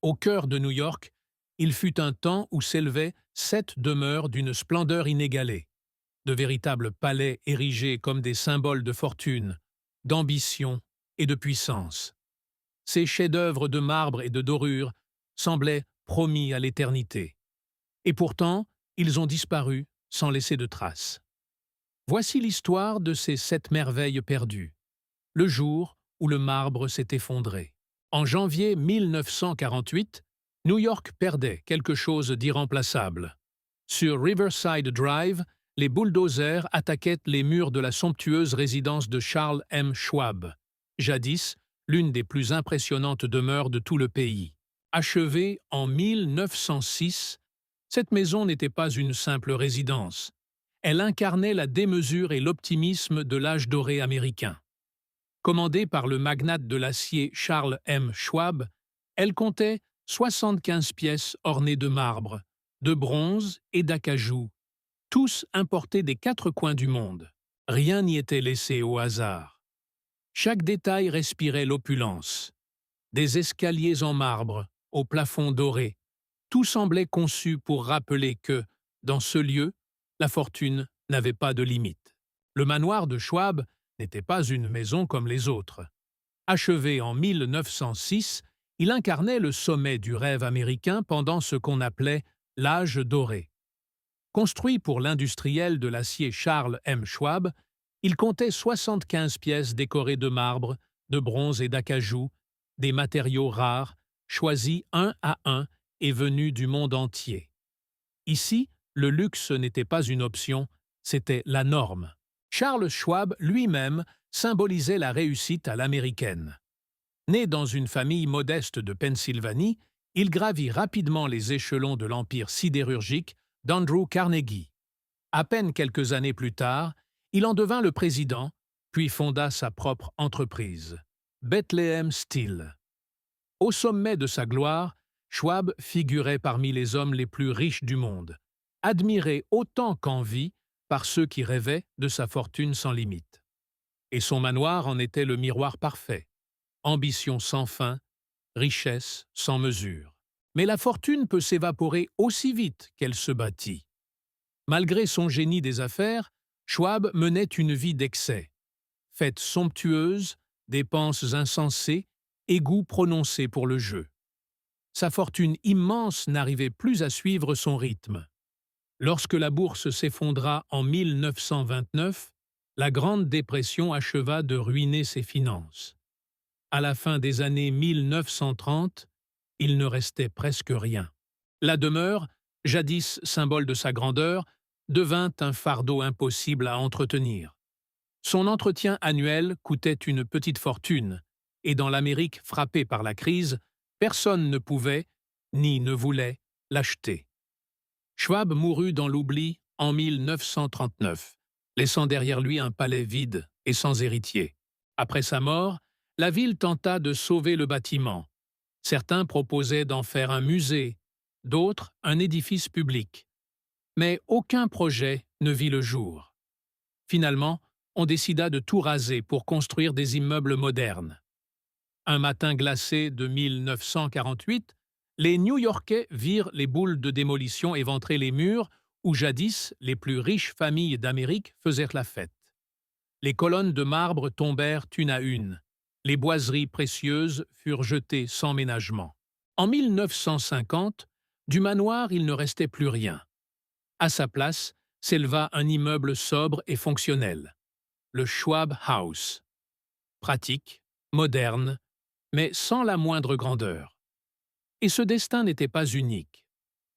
Au cœur de New York, il fut un temps où s'élevaient 7 demeures d'une splendeur inégalée, de véritables palais érigés comme des symboles de fortune, d'ambition et de puissance. Ces chefs-d'œuvre de marbre et de dorure semblaient promis à l'éternité. Et pourtant, ils ont disparu sans laisser de traces. Voici l'histoire de ces 7 merveilles perdues, le jour où le marbre s'est effondré. En janvier 1948, New York perdait quelque chose d'irremplaçable. Sur Riverside Drive, les bulldozers attaquaient les murs de la somptueuse résidence de Charles M. Schwab, jadis l'une des plus impressionnantes demeures de tout le pays. Achevée en 1906, cette maison n'était pas une simple résidence. Elle incarnait la démesure et l'optimisme de l'âge doré américain. Commandée par le magnate de l'acier Charles M. Schwab, elle comptait 75 pièces ornées de marbre, de bronze et d'acajou, tous importés des 4 coins du monde. Rien n'y était laissé au hasard. Chaque détail respirait l'opulence. Des escaliers en marbre, au plafond doré, tout semblait conçu pour rappeler que, dans ce lieu, la fortune n'avait pas de limite. Le manoir de Schwab n'était pas une maison comme les autres. Achevé en 1906, il incarnait le sommet du rêve américain pendant ce qu'on appelait l'âge doré. Construit pour l'industriel de l'acier Charles M. Schwab, il comptait 75 pièces décorées de marbre, de bronze et d'acajou, des matériaux rares, choisis un à un et venus du monde entier. Ici, le luxe n'était pas une option, c'était la norme. Charles Schwab lui-même symbolisait la réussite à l'américaine. Né dans une famille modeste de Pennsylvanie, il gravit rapidement les échelons de l'empire sidérurgique d'Andrew Carnegie. À peine quelques années plus tard, il en devint le président, puis fonda sa propre entreprise, Bethlehem Steel. Au sommet de sa gloire, Schwab figurait parmi les hommes les plus riches du monde, admiré autant qu'en vie par ceux qui rêvaient de sa fortune sans limite. Et son manoir en était le miroir parfait. Ambition sans fin, richesse sans mesure. Mais la fortune peut s'évaporer aussi vite qu'elle se bâtit. Malgré son génie des affaires, Schwab menait une vie d'excès. Fêtes somptueuses, dépenses insensées et goût prononcé pour le jeu. Sa fortune immense n'arrivait plus à suivre son rythme. Lorsque la bourse s'effondra en 1929, la Grande Dépression acheva de ruiner ses finances. À la fin des années 1930, il ne restait presque rien. La demeure, jadis symbole de sa grandeur, devint un fardeau impossible à entretenir. Son entretien annuel coûtait une petite fortune, et dans l'Amérique frappée par la crise, personne ne pouvait, ni ne voulait, l'acheter. Schwab mourut dans l'oubli en 1939, laissant derrière lui un palais vide et sans héritier. Après sa mort, la ville tenta de sauver le bâtiment. Certains proposaient d'en faire un musée, d'autres un édifice public. Mais aucun projet ne vit le jour. Finalement, on décida de tout raser pour construire des immeubles modernes. Un matin glacé de 1948, les New-Yorkais virent les boules de démolition éventrer les murs où jadis les plus riches familles d'Amérique faisaient la fête. Les colonnes de marbre tombèrent une à une. Les boiseries précieuses furent jetées sans ménagement. En 1950, du manoir il ne restait plus rien. À sa place s'éleva un immeuble sobre et fonctionnel, le Schwab House. Pratique, moderne, mais sans la moindre grandeur. Et ce destin n'était pas unique.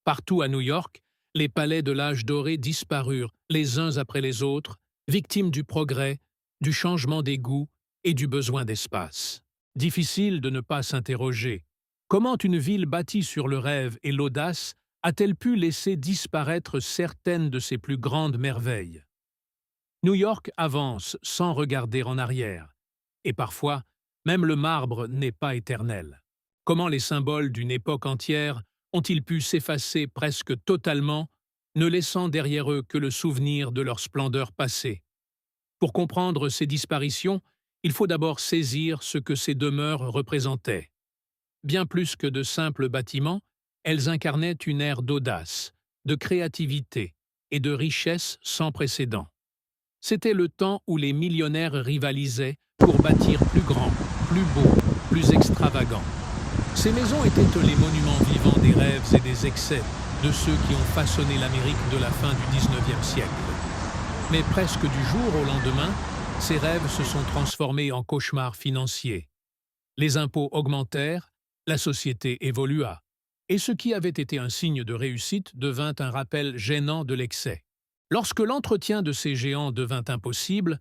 Partout à New York, les palais de l'âge doré disparurent les uns après les autres, victimes du progrès, du changement des goûts et du besoin d'espace. Difficile de ne pas s'interroger. Comment une ville bâtie sur le rêve et l'audace a-t-elle pu laisser disparaître certaines de ses plus grandes merveilles? New York avance sans regarder en arrière. Et parfois, même le marbre n'est pas éternel. Comment les symboles d'une époque entière ont-ils pu s'effacer presque totalement, ne laissant derrière eux que le souvenir de leur splendeur passée? Pour comprendre ces disparitions, il faut d'abord saisir ce que ces demeures représentaient. Bien plus que de simples bâtiments, elles incarnaient une ère d'audace, de créativité et de richesse sans précédent. C'était le temps où les millionnaires rivalisaient pour bâtir plus grand, plus beau, plus extravagant. Ces maisons étaient les monuments vivants des rêves et des excès de ceux qui ont façonné l'Amérique de la fin du XIXe siècle. Mais presque du jour au lendemain, ces rêves se sont transformés en cauchemars financiers. Les impôts augmentèrent, la société évolua, et ce qui avait été un signe de réussite devint un rappel gênant de l'excès. Lorsque l'entretien de ces géants devint impossible,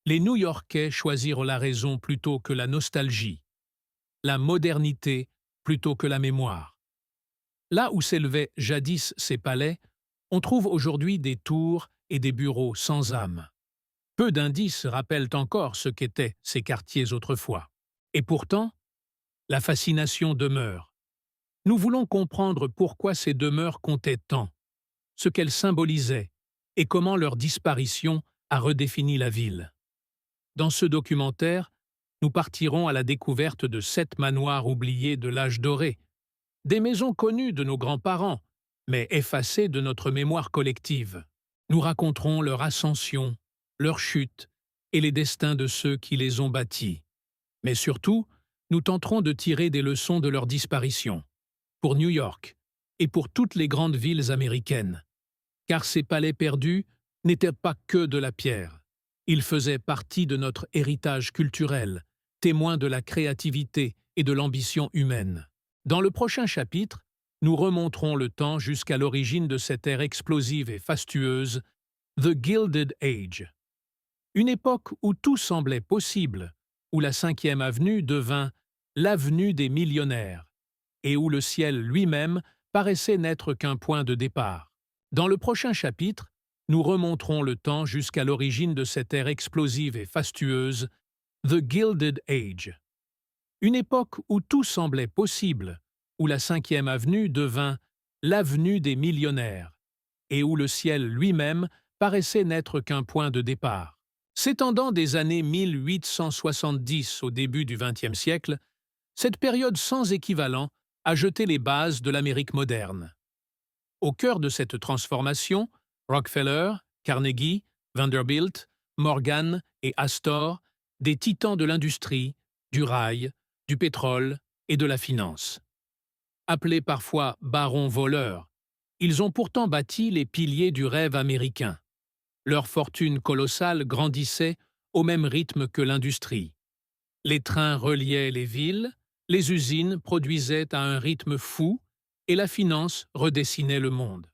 les New-Yorkais choisirent la raison plutôt que la nostalgie, la modernité plutôt que la mémoire. Là où s'élevaient jadis ces palais, on trouve aujourd'hui des tours et des bureaux sans âme. Peu d'indices rappellent encore ce qu'étaient ces quartiers autrefois. Et pourtant, la fascination demeure. Nous voulons comprendre pourquoi ces demeures comptaient tant, ce qu'elles symbolisaient et comment leur disparition a redéfini la ville. Dans ce documentaire, nous partirons à la découverte de 7 manoirs oubliés de l'âge doré, des maisons connues de nos grands-parents, mais effacées de notre mémoire collective. Nous raconterons leur ascension, leur chute et les destins de ceux qui les ont bâtis. Mais surtout, nous tenterons de tirer des leçons de leur disparition, pour New York et pour toutes les grandes villes américaines. Car ces palais perdus n'étaient pas que de la pierre. Ils faisaient partie de notre héritage culturel, témoins de la créativité et de l'ambition humaine. Dans le prochain chapitre, nous remonterons le temps jusqu'à l'origine de cette ère explosive et fastueuse, The Gilded Age. Une époque où tout semblait possible, où la 5e avenue devint l'avenue des millionnaires, et où le ciel lui-même paraissait n'être qu'un point de départ. Dans le prochain chapitre, nous remonterons le temps jusqu'à l'origine de cette ère explosive et fastueuse, The Gilded Age. Une époque où tout semblait possible, où la 5e avenue devint l'avenue des millionnaires, et où le ciel lui-même paraissait n'être qu'un point de départ. S'étendant des années 1870 au début du XXe siècle, cette période sans équivalent a jeté les bases de l'Amérique moderne. Au cœur de cette transformation, Rockefeller, Carnegie, Vanderbilt, Morgan et Astor, des titans de l'industrie, du rail, du pétrole et de la finance. Appelés parfois barons voleurs, ils ont pourtant bâti les piliers du rêve américain. Leur fortune colossale grandissait au même rythme que l'industrie. Les trains reliaient les villes, les usines produisaient à un rythme fou et la finance redessinait le monde.